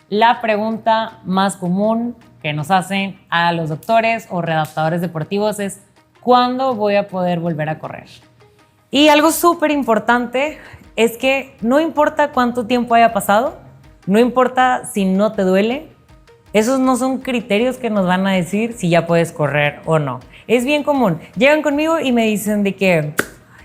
la pregunta más común que nos hacen a los doctores o readaptadores deportivos es ¿cuándo voy a poder volver a correr? Y algo súper importante es que no importa cuánto tiempo haya pasado, no importa si no te duele, esos no son criterios que nos van a decir si ya puedes correr o no. Es bien común. Llegan conmigo y me dicen de que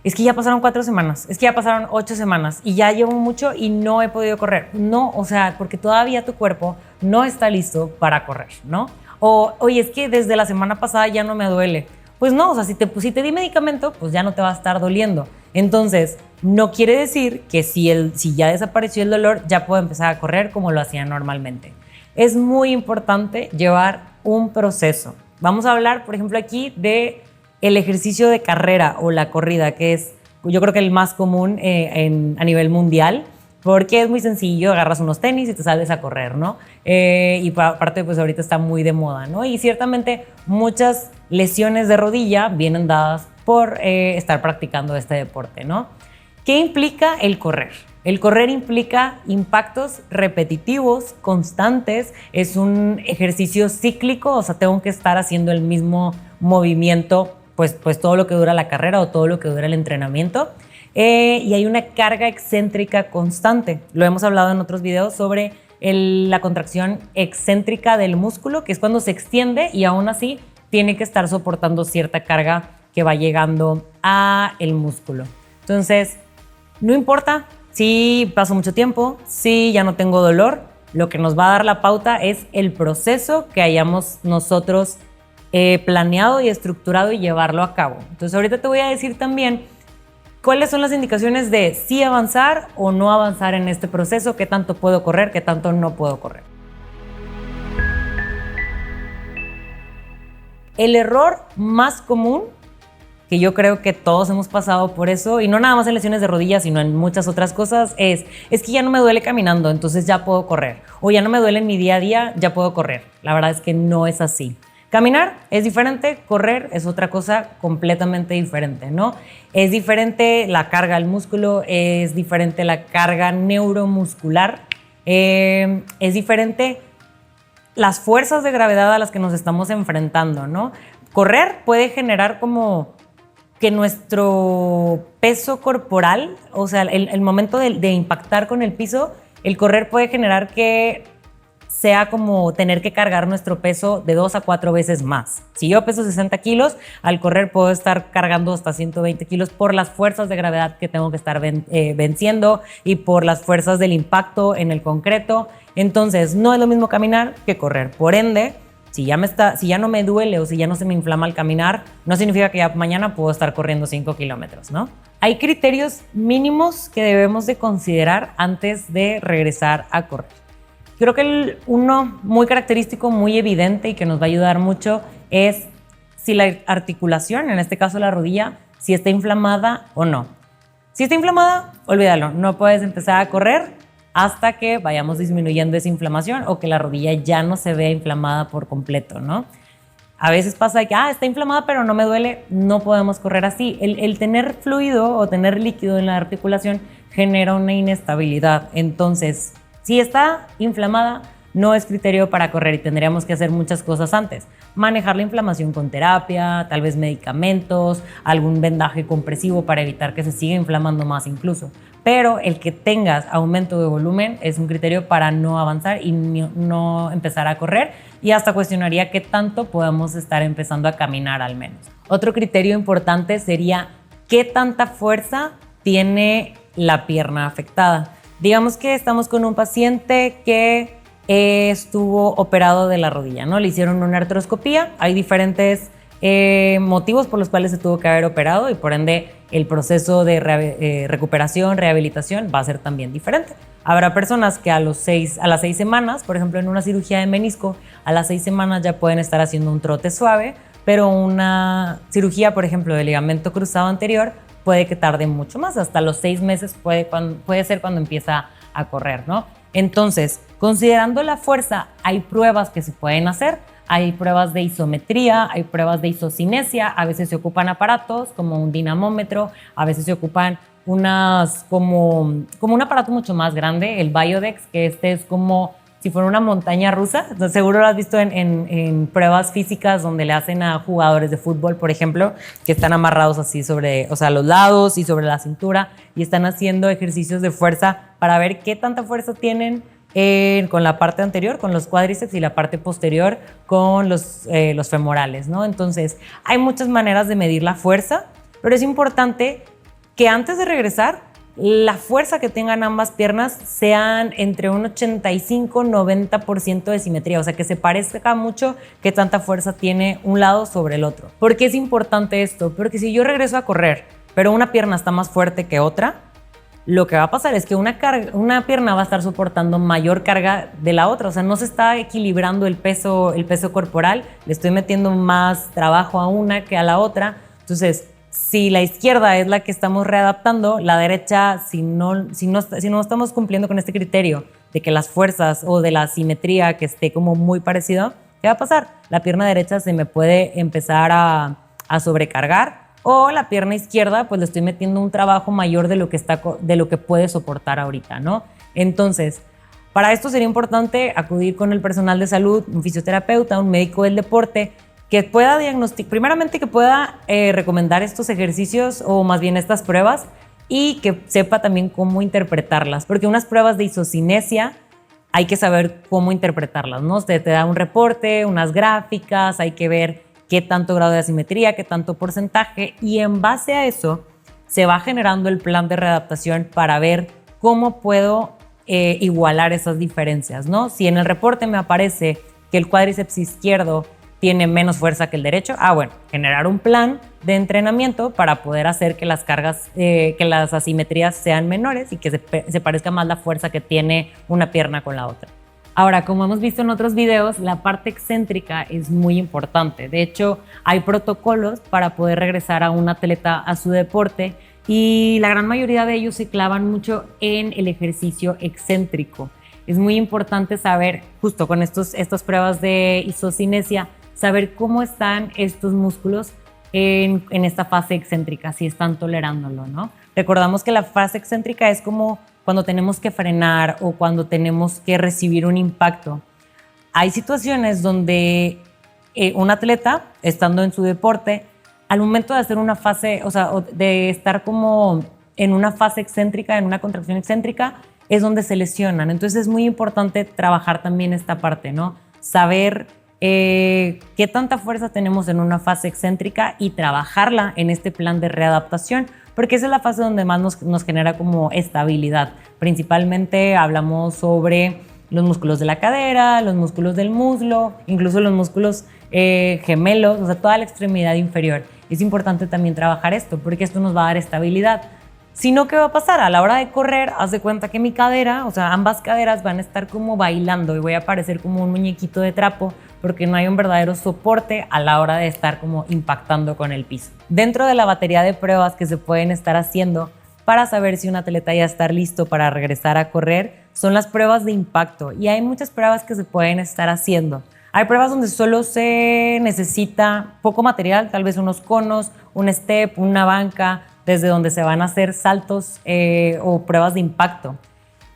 es que ya pasaron 4 semanas, es que ya pasaron 8 semanas y ya llevo mucho y no he podido correr. No, o sea, porque todavía tu cuerpo no está listo para correr, ¿no? O, oye, es que desde la semana pasada ya no me duele. Pues no, o sea, si te di medicamento, pues ya no te va a estar doliendo. Entonces, no quiere decir que si ya desapareció el dolor, ya puedo empezar a correr como lo hacía normalmente. Es muy importante llevar un proceso. Vamos a hablar, por ejemplo, aquí de el ejercicio de carrera o la corrida, que es yo creo que el más común a nivel mundial, porque es muy sencillo, agarras unos tenis y te sales a correr, ¿no? Y aparte, pues ahorita está muy de moda, ¿no? Y ciertamente muchas lesiones de rodilla vienen dadas por estar practicando este deporte, ¿no? ¿Qué implica el correr? El correr implica impactos repetitivos, constantes, es un ejercicio cíclico, o sea, tengo que estar haciendo el mismo movimiento pues todo lo que dura la carrera o todo lo que dura el entrenamiento. Y hay una carga excéntrica constante. Lo hemos hablado en otros videos sobre la contracción excéntrica del músculo, que es cuando se extiende y aún así tiene que estar soportando cierta carga que va llegando a el músculo. Entonces, no importa si pasó mucho tiempo, si ya no tengo dolor, lo que nos va a dar la pauta es el proceso que hayamos nosotros planeado y estructurado y llevarlo a cabo. Entonces ahorita te voy a decir también cuáles son las indicaciones de si avanzar o no avanzar en este proceso, qué tanto puedo correr, qué tanto no puedo correr. El error más común, que yo creo que todos hemos pasado por eso, y no nada más en lesiones de rodillas, sino en muchas otras cosas, es que ya no me duele caminando, entonces ya puedo correr. O ya no me duele en mi día a día, ya puedo correr. La verdad es que no es así. Caminar es diferente, correr es otra cosa completamente diferente, ¿no? Es diferente la carga al músculo, es diferente la carga neuromuscular, es diferente las fuerzas de gravedad a las que nos estamos enfrentando, ¿no? Correr puede generar como que nuestro peso corporal, o sea, el momento de impactar con el piso, el correr puede generar que sea como tener que cargar nuestro peso de 2 a 4 veces más. Si yo peso 60 kilos, al correr puedo estar cargando hasta 120 kilos por las fuerzas de gravedad que tengo que estar venciendo y por las fuerzas del impacto en el concreto. Entonces, no es lo mismo caminar que correr. Por ende, si ya no me duele o si ya no se me inflama al caminar, no significa que ya mañana puedo estar corriendo 5 kilómetros, ¿no? Hay criterios mínimos que debemos de considerar antes de regresar a correr. Creo que uno muy característico, muy evidente y que nos va a ayudar mucho es si la articulación, en este caso la rodilla, si está inflamada o no. Si está inflamada, olvídalo, no puedes empezar a correr hasta que vayamos disminuyendo esa inflamación o que la rodilla ya no se vea inflamada por completo, ¿no? A veces pasa que, está inflamada pero no me duele, no podemos correr así. El tener fluido o tener líquido en la articulación genera una inestabilidad. Entonces, si está inflamada, no es criterio para correr y tendríamos que hacer muchas cosas antes. Manejar la inflamación con terapia, tal vez medicamentos, algún vendaje compresivo para evitar que se siga inflamando más incluso. Pero el que tengas aumento de volumen es un criterio para no avanzar y no empezar a correr, y hasta cuestionaría qué tanto podemos estar empezando a caminar al menos. Otro criterio importante sería qué tanta fuerza tiene la pierna afectada. Digamos que estamos con un paciente que estuvo operado de la rodilla, ¿no? Le hicieron una artroscopía, hay diferentes motivos por los cuales se tuvo que haber operado y por ende el proceso de recuperación, rehabilitación va a ser también diferente. Habrá personas que a las 6 semanas, por ejemplo en una cirugía de menisco, a las 6 semanas ya pueden estar haciendo un trote suave, pero una cirugía, por ejemplo, de ligamento cruzado anterior puede que tarde mucho más, hasta los 6 meses puede ser cuando empieza a correr, ¿no? Entonces, considerando la fuerza, hay pruebas que se pueden hacer, hay pruebas de isometría, hay pruebas de isocinesia, a veces se ocupan aparatos como un dinamómetro, a veces se ocupan como un aparato mucho más grande, el Biodex, que este es como si fuera una montaña rusa. Entonces, seguro lo has visto en pruebas físicas donde le hacen a jugadores de fútbol, por ejemplo, que están amarrados así sobre, o sea, los lados y sobre la cintura y están haciendo ejercicios de fuerza para ver qué tanta fuerza tienen con la parte anterior, con los cuádriceps, y la parte posterior con los femorales, ¿no? Entonces, hay muchas maneras de medir la fuerza, pero es importante que antes de regresar, la fuerza que tengan ambas piernas sean entre un 85-90% de simetría, o sea, que se parezca mucho qué tanta fuerza tiene un lado sobre el otro. ¿Por qué es importante esto? Porque si yo regreso a correr, pero una pierna está más fuerte que otra, lo que va a pasar es que una pierna va a estar soportando mayor carga de la otra, o sea, no se está equilibrando el peso corporal, le estoy metiendo más trabajo a una que a la otra. Entonces, si la izquierda es la que estamos readaptando, la derecha, si no estamos cumpliendo con este criterio de que las fuerzas o de la simetría que esté como muy parecido, ¿qué va a pasar? La pierna derecha se me puede empezar a sobrecargar, o la pierna izquierda, pues le estoy metiendo un trabajo mayor de lo que puede soportar ahorita, ¿no? Entonces, para esto sería importante acudir con el personal de salud, un fisioterapeuta, un médico del deporte, que pueda diagnosticar, primeramente que pueda recomendar estos ejercicios o más bien estas pruebas, y que sepa también cómo interpretarlas, porque unas pruebas de isocinesia hay que saber cómo interpretarlas, ¿no? Te da un reporte, unas gráficas, hay que ver qué tanto grado de asimetría, qué tanto porcentaje, y en base a eso se va generando el plan de readaptación para ver cómo puedo igualar esas diferencias, ¿no? Si en el reporte me aparece que el cuádriceps izquierdo tiene menos fuerza que el derecho, bueno, generar un plan de entrenamiento para poder hacer que las cargas, que las asimetrías sean menores y que se parezca más la fuerza que tiene una pierna con la otra. Ahora, como hemos visto en otros videos, la parte excéntrica es muy importante. De hecho, hay protocolos para poder regresar a un atleta a su deporte, y la gran mayoría de ellos se clavan mucho en el ejercicio excéntrico. Es muy importante saber, justo con estas pruebas de isocinesia, saber cómo están estos músculos en esta fase excéntrica, si están tolerándolo, ¿no? Recordamos que la fase excéntrica es como cuando tenemos que frenar o cuando tenemos que recibir un impacto. Hay situaciones donde un atleta, estando en su deporte, al momento de hacer una fase, o sea, de estar como en una fase excéntrica, en una contracción excéntrica, es donde se lesionan. Entonces es muy importante trabajar también esta parte, ¿no? Saber qué tanta fuerza tenemos en una fase excéntrica y trabajarla en este plan de readaptación, porque esa es la fase donde más nos genera como estabilidad. Principalmente hablamos sobre los músculos de la cadera, los músculos del muslo, incluso los músculos gemelos, o sea, toda la extremidad inferior. Es importante también trabajar esto, porque esto nos va a dar estabilidad. Si no, ¿qué va a pasar? A la hora de correr, haz de cuenta que mi cadera, o sea, ambas caderas van a estar como bailando y voy a parecer como un muñequito de trapo, porque no hay un verdadero soporte a la hora de estar como impactando con el piso. Dentro de la batería de pruebas que se pueden estar haciendo para saber si un atleta ya está listo para regresar a correr, son las pruebas de impacto, y hay muchas pruebas que se pueden estar haciendo. Hay pruebas donde solo se necesita poco material, tal vez unos conos, un step, una banca, desde donde se van a hacer saltos o pruebas de impacto.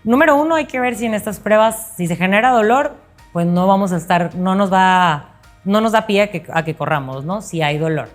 Número uno, hay que ver si en estas pruebas, si se genera dolor, pues no nos da pie a que corramos, ¿no? Si hay dolor.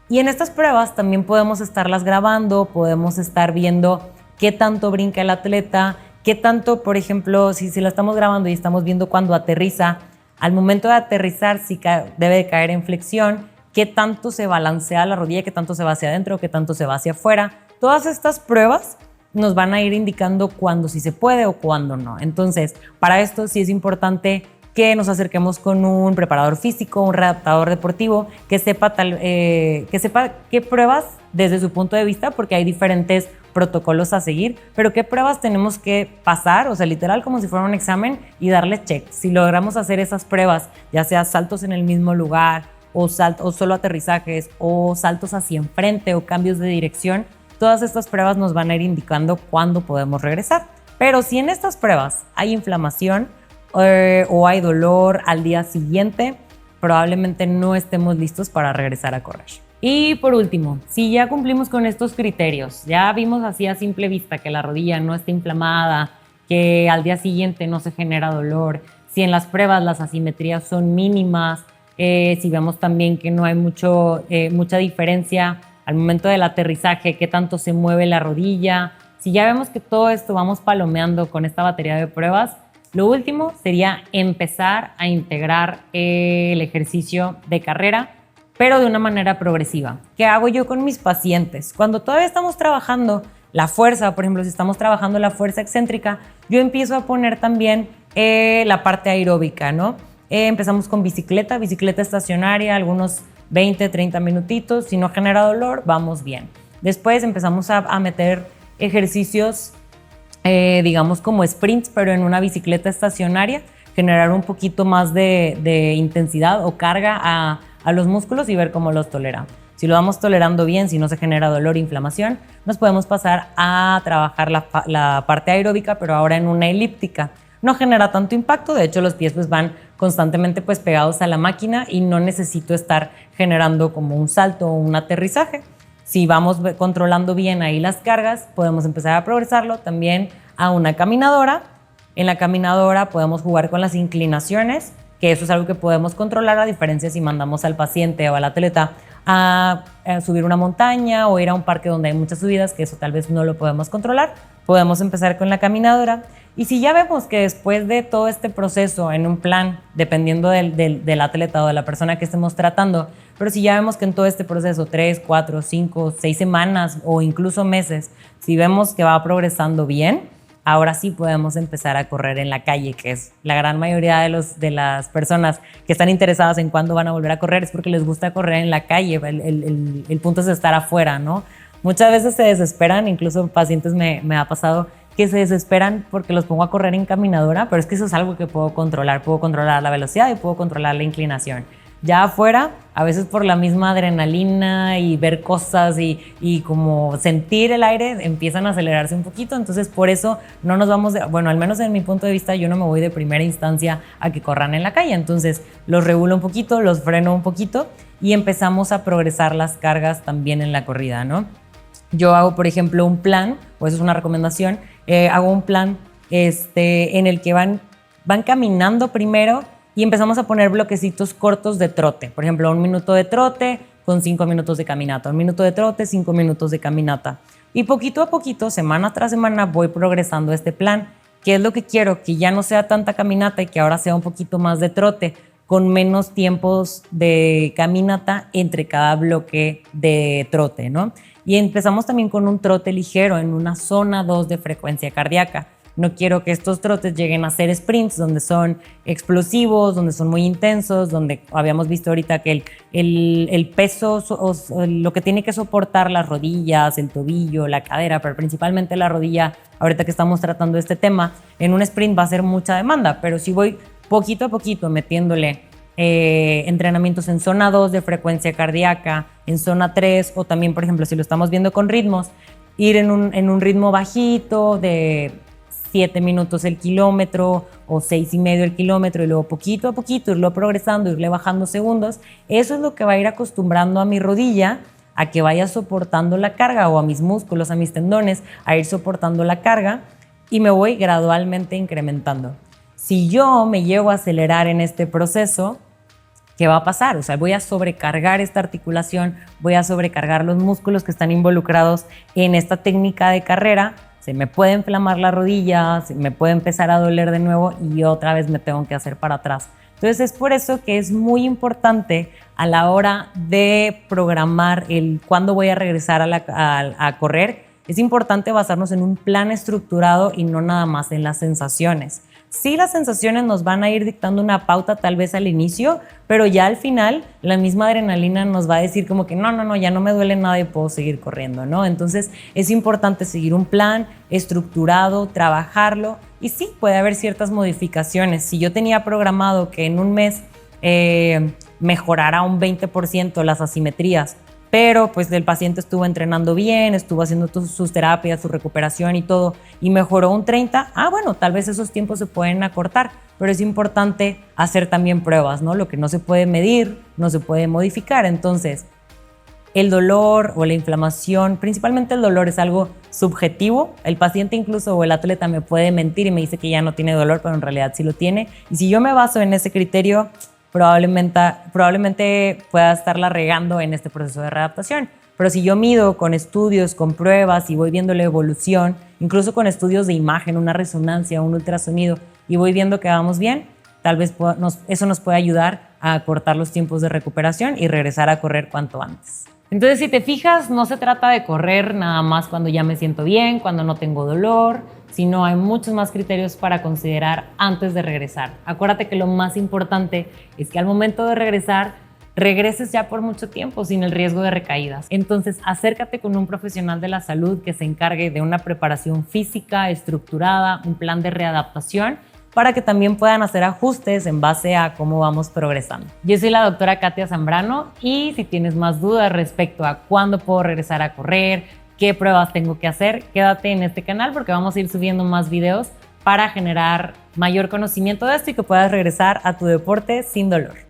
Y en estas pruebas también podemos estarlas grabando, podemos estar viendo qué tanto brinca el atleta, qué tanto, por ejemplo, si la estamos grabando y estamos viendo cuando aterriza, al momento de aterrizar si debe de caer en flexión, qué tanto se balancea la rodilla, qué tanto se va hacia adentro, qué tanto se va hacia afuera. Todas estas pruebas nos van a ir indicando cuándo sí se puede o cuándo no. Entonces, para esto sí es importante que nos acerquemos con un preparador físico, un readaptador deportivo, que sepa qué pruebas desde su punto de vista, porque hay diferentes protocolos a seguir, pero qué pruebas tenemos que pasar, o sea, literal como si fuera un examen, y darle check. Si logramos hacer esas pruebas, ya sea saltos en el mismo lugar, o solo aterrizajes, o saltos hacia enfrente, o cambios de dirección, todas estas pruebas nos van a ir indicando cuándo podemos regresar. Pero si en estas pruebas hay inflamación o hay dolor al día siguiente, probablemente no estemos listos para regresar a correr. Y por último, si ya cumplimos con estos criterios, ya vimos así a simple vista que la rodilla no está inflamada, que al día siguiente no se genera dolor, Si en las pruebas las asimetrías son mínimas, si vemos también que no hay mucha diferencia al momento del aterrizaje, qué tanto se mueve la rodilla. Si ya vemos que todo esto vamos palomeando con esta batería de pruebas, lo último sería empezar a integrar el ejercicio de carrera, pero de una manera progresiva. ¿Qué hago yo con mis pacientes? Cuando todavía estamos trabajando la fuerza, por ejemplo, si estamos trabajando la fuerza excéntrica, yo empiezo a poner también la parte aeróbica, ¿no? Empezamos con bicicleta estacionaria, algunos 20, 30 minutitos. Si no genera dolor, vamos bien. Después empezamos a meter ejercicios, digamos como sprints, pero en una bicicleta estacionaria, generar un poquito más de intensidad o carga a los músculos y ver cómo los tolera. Si lo vamos tolerando bien, si no se genera dolor e inflamación, nos podemos pasar a trabajar la parte aeróbica, pero ahora en una elíptica. No genera tanto impacto, de hecho los pies pues van constantemente pues pegados a la máquina y no necesito estar generando como un salto o un aterrizaje. Si vamos controlando bien ahí las cargas, podemos empezar a progresarlo también a una caminadora. En la caminadora podemos jugar con las inclinaciones, que eso es algo que podemos controlar, a diferencia si mandamos al paciente o al atleta a subir una montaña o ir a un parque donde hay muchas subidas, que eso tal vez no lo podemos controlar. Podemos empezar con la caminadora. Y si ya vemos que después de todo este proceso en un plan, dependiendo del atleta o de la persona que estemos tratando, pero si ya vemos que en todo este proceso, 3, 4, 5, 6 semanas o incluso meses, si vemos que va progresando bien, ahora sí podemos empezar a correr en la calle, que es la gran mayoría de las personas que están interesadas en cuándo van a volver a correr, es porque les gusta correr en la calle. El punto es estar afuera, ¿no? Muchas veces se desesperan, incluso pacientes me ha pasado que se desesperan porque los pongo a correr en caminadora, pero es que eso es algo que puedo controlar la velocidad y puedo controlar la inclinación. Ya afuera, a veces por la misma adrenalina y ver cosas y como sentir el aire, empiezan a acelerarse un poquito, entonces por eso no nos vamos, bueno, al menos en mi punto de vista, yo no me voy de primera instancia a que corran en la calle, entonces los regulo un poquito, los freno un poquito y empezamos a progresar las cargas también en la corrida, ¿no? Yo hago, por ejemplo, un plan, o eso es una recomendación, hago un plan en el que van caminando primero y empezamos a poner bloquecitos cortos de trote. Por ejemplo, 1 minuto de trote con 5 minutos de caminata, 1 minuto de trote, 5 minutos de caminata. Y poquito a poquito, semana tras semana, voy progresando este plan. ¿Qué es lo que quiero? Que ya no sea tanta caminata y que ahora sea un poquito más de trote, con menos tiempos de caminata entre cada bloque de trote, ¿no? Y empezamos también con un trote ligero en una zona 2 de frecuencia cardíaca. No quiero que estos trotes lleguen a ser sprints donde son explosivos, donde son muy intensos, donde habíamos visto ahorita que el peso, lo que tiene que soportar las rodillas, el tobillo, la cadera, pero principalmente la rodilla, ahorita que estamos tratando este tema, en un sprint va a ser mucha demanda, pero si voy poquito a poquito metiéndole entrenamientos en zona 2 de frecuencia cardíaca, en zona 3, o también, por ejemplo, si lo estamos viendo con ritmos, ir en un ritmo bajito de 7 minutos el kilómetro o 6,5 el kilómetro y luego poquito a poquito irlo progresando, irle bajando segundos. Eso es lo que va a ir acostumbrando a mi rodilla a que vaya soportando la carga, o a mis músculos, a mis tendones, a ir soportando la carga, y me voy gradualmente incrementando. Si yo me llego a acelerar en este proceso, ¿qué va a pasar? O sea, voy a sobrecargar esta articulación, voy a sobrecargar los músculos que están involucrados en esta técnica de carrera, se me puede inflamar la rodilla, se me puede empezar a doler de nuevo y otra vez me tengo que hacer para atrás. Entonces es por eso que es muy importante a la hora de programar el cuándo voy a regresar a correr, es importante basarnos en un plan estructurado y no nada más en las sensaciones. Sí, las sensaciones nos van a ir dictando una pauta tal vez al inicio, pero ya al final la misma adrenalina nos va a decir como que no, ya no me duele nada y puedo seguir corriendo, ¿no? Entonces es importante seguir un plan estructurado, trabajarlo, y sí, puede haber ciertas modificaciones. Si yo tenía programado que en un mes mejorara un 20% las asimetrías, pero pues el paciente estuvo entrenando bien, estuvo haciendo sus terapias, su recuperación y todo, y mejoró un 30%, bueno, tal vez esos tiempos se pueden acortar, pero es importante hacer también pruebas, ¿no? Lo que no se puede medir, no se puede modificar. Entonces, el dolor o la inflamación, principalmente el dolor, es algo subjetivo. El paciente incluso o el atleta me puede mentir y me dice que ya no tiene dolor, pero en realidad sí lo tiene. Y si yo me baso en ese criterio, probablemente pueda estarla regando en este proceso de readaptación. Pero si yo mido con estudios, con pruebas y voy viendo la evolución, incluso con estudios de imagen, una resonancia, un ultrasonido, y voy viendo que vamos bien, tal vez eso nos puede ayudar a acortar los tiempos de recuperación y regresar a correr cuanto antes. Entonces, si te fijas, no se trata de correr nada más cuando ya me siento bien, cuando no tengo dolor, sino hay muchos más criterios para considerar antes de regresar. Acuérdate que lo más importante es que al momento de regresar, regreses ya por mucho tiempo sin el riesgo de recaídas. Entonces, acércate con un profesional de la salud que se encargue de una preparación física estructurada, un plan de readaptación, para que también puedan hacer ajustes en base a cómo vamos progresando. Yo soy la doctora Katia Zambrano y si tienes más dudas respecto a cuándo puedo regresar a correr, qué pruebas tengo que hacer, quédate en este canal porque vamos a ir subiendo más videos para generar mayor conocimiento de esto y que puedas regresar a tu deporte sin dolor.